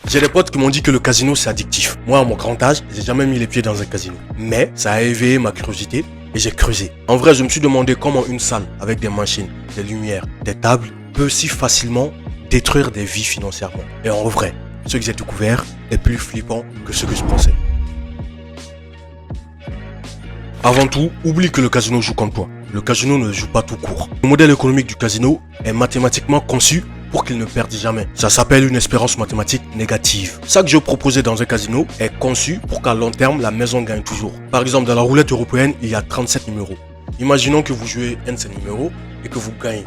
J'ai des potes qui m'ont dit que le casino c'est addictif. Moi, à mon grand âge, j'ai jamais mis les pieds dans un casino. Mais ça a éveillé ma curiosité et j'ai creusé. En vrai, je me suis demandé comment une salle avec des machines, des lumières, des tables peut si facilement détruire des vies financièrement. Et en vrai, ce que j'ai découvert est plus flippant que ce que je pensais. Avant tout, oublie que le casino joue contre toi. Le casino ne joue pas tout court. Le modèle économique du casino est mathématiquement conçu pour qu'il ne perde jamais. Ça s'appelle une espérance mathématique négative. Chaque jeu proposé dans un casino est conçu pour qu'à long terme, la maison gagne toujours. Par exemple, dans la roulette européenne, il y a 37 numéros. Imaginons que vous jouez un de ces numéros et que vous gagnez.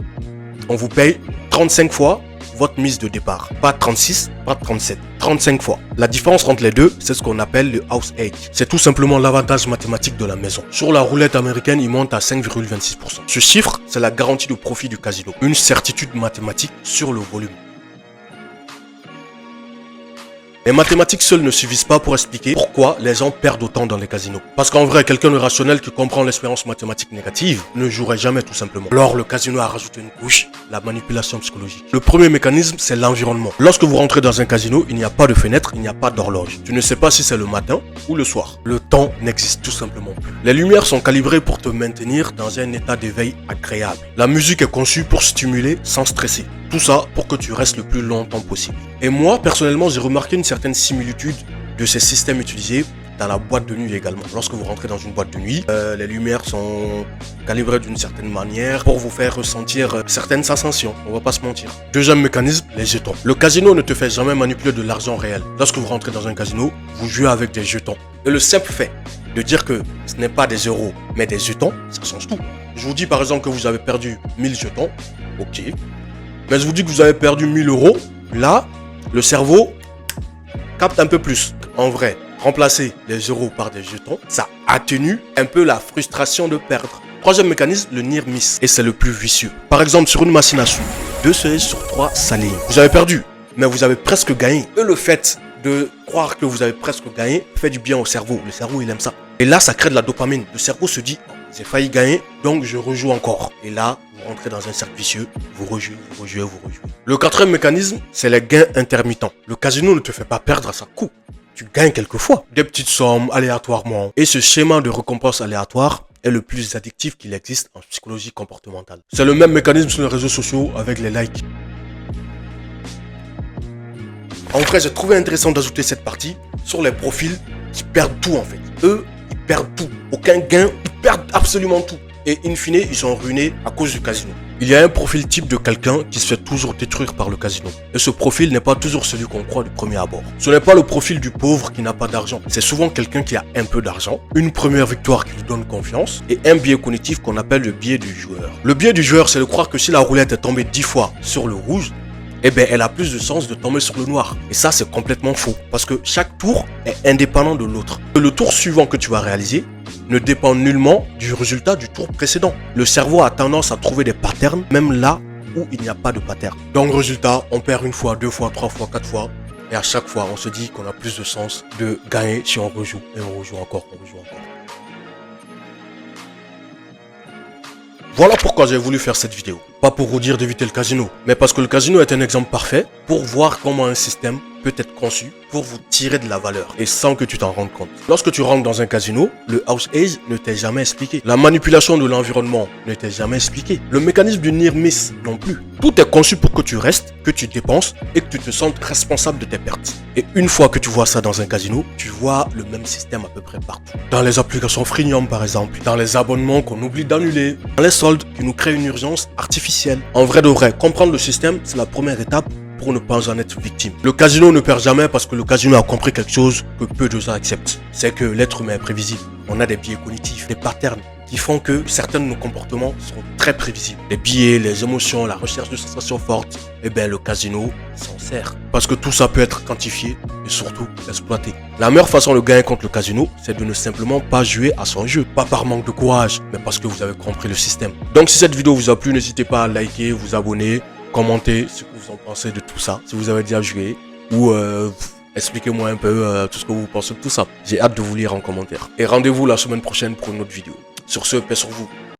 On vous paye 35 fois votre mise de départ. Pas 36, pas 37, 35 fois. La différence entre les deux, c'est ce qu'on appelle le house age. C'est tout simplement l'avantage mathématique de la maison. Sur la roulette américaine, il monte à 5,26%. Ce chiffre, c'est la garantie de profit du casino. Une certitude mathématique sur le volume. Les mathématiques seules ne suffisent pas pour expliquer pourquoi les gens perdent autant dans les casinos. Parce qu'en vrai, quelqu'un de rationnel qui comprend l'espérance mathématique négative ne jouerait jamais tout simplement. Alors, le casino a rajouté une couche, la manipulation psychologique. Le premier mécanisme, c'est l'environnement. Lorsque vous rentrez dans un casino, il n'y a pas de fenêtre, il n'y a pas d'horloge. Tu ne sais pas si c'est le matin ou le soir. Le temps n'existe tout simplement plus. Les lumières sont calibrées pour te maintenir dans un état d'éveil agréable. La musique est conçue pour stimuler sans stresser. Tout ça pour que tu restes le plus longtemps possible. Et moi, personnellement, j'ai remarqué une certaine similitude de ces systèmes utilisés dans la boîte de nuit également. Lorsque vous rentrez dans une boîte de nuit, les lumières sont calibrées d'une certaine manière pour vous faire ressentir certaines sensations. On va pas se mentir. Deuxième mécanisme, les jetons. Le casino ne te fait jamais manipuler de l'argent réel. Lorsque vous rentrez dans un casino, vous jouez avec des jetons. Et le simple fait de dire que ce n'est pas des euros, mais des jetons, ça change tout. Je vous dis par exemple que vous avez perdu 1000 jetons. Ok. Mais je vous dis que vous avez perdu 1000 euros. Là, le cerveau capte un peu plus. En vrai, remplacer les euros par des jetons, ça atténue un peu la frustration de perdre. Troisième mécanisme, le near miss. Et c'est le plus vicieux. Par exemple, sur une machine à sous, 2 cerises sur 3 salées. Vous avez perdu, mais vous avez presque gagné. Et le fait de croire que vous avez presque gagné fait du bien au cerveau. Le cerveau, il aime ça. Et là, ça crée de la dopamine. Le cerveau se dit, j'ai failli gagner, donc je rejoue encore. Et là, vous rentrez dans un cercle vicieux, vous rejouez, vous rejouez, vous rejouez. Le quatrième mécanisme, c'est les gains intermittents. Le casino ne te fait pas perdre à sa coupe. Tu gagnes quelquefois des petites sommes aléatoirement. Et ce schéma de récompense aléatoire est le plus addictif qu'il existe en psychologie comportementale. C'est le même mécanisme sur les réseaux sociaux avec les likes. En vrai, j'ai trouvé intéressant d'ajouter cette partie sur les profils qui perdent tout en fait. Eux, ils perdent tout. Aucun gain, ils perdent absolument tout. Et in fine, ils sont ruinés à cause du casino. Il y a un profil type de quelqu'un qui se fait toujours détruire par le casino. Et ce profil n'est pas toujours celui qu'on croit du premier abord. Ce n'est pas le profil du pauvre qui n'a pas d'argent. C'est souvent quelqu'un qui a un peu d'argent, une première victoire qui lui donne confiance et un biais cognitif qu'on appelle le biais du joueur. Le biais du joueur, c'est de croire que si la roulette est tombée 10 fois sur le rouge, eh bien, elle a plus de chances de tomber sur le noir. Et ça, c'est complètement faux. Parce que chaque tour est indépendant de l'autre. Le tour suivant que tu vas réaliser ne dépend nullement du résultat du tour précédent. Le cerveau a tendance à trouver des patterns, même là où il n'y a pas de pattern. Donc, résultat, on perd une fois, 2 fois, 3 fois, 4 fois. Et à chaque fois, on se dit qu'on a plus de chances de gagner si on rejoue. Et on rejoue encore, on rejoue encore. Voilà pourquoi j'ai voulu faire cette vidéo. Pas pour vous dire d'éviter le casino, mais parce que le casino est un exemple parfait pour voir comment un système peut être conçu pour vous tirer de la valeur et sans que tu t'en rendes compte. Lorsque tu rentres dans un casino, le house age ne t'est jamais expliqué. La manipulation de l'environnement ne t'est jamais expliqué. Le mécanisme du near miss non plus. Tout est conçu pour que tu restes, que tu dépenses et que tu te sentes responsable de tes pertes. Et une fois que tu vois ça dans un casino, tu vois le même système à peu près partout. Dans les applications freemium par exemple, dans les abonnements qu'on oublie d'annuler, dans les soldes qui nous créent une urgence artificielle. En vrai de vrai, comprendre le système, c'est la première étape pour ne pas en être victime. Le casino ne perd jamais parce que le casino a compris quelque chose que peu de gens acceptent. C'est que l'être humain est prévisible. On a des biais cognitifs, des patterns qui font que certains de nos comportements sont très prévisibles. Les biais, les émotions, la recherche de sensations fortes, eh bien le casino s'en sert. Parce que tout ça peut être quantifié et surtout exploité. La meilleure façon de gagner contre le casino, c'est de ne simplement pas jouer à son jeu. Pas par manque de courage, mais parce que vous avez compris le système. Donc si cette vidéo vous a plu, n'hésitez pas à liker, vous abonner, commenter ce que vous en pensez de tout ça, si vous avez déjà joué, ou expliquez-moi un peu tout ce que vous pensez de tout ça. J'ai hâte de vous lire en commentaire. Et rendez-vous la semaine prochaine pour une autre vidéo. Sur ce, paix sur vous.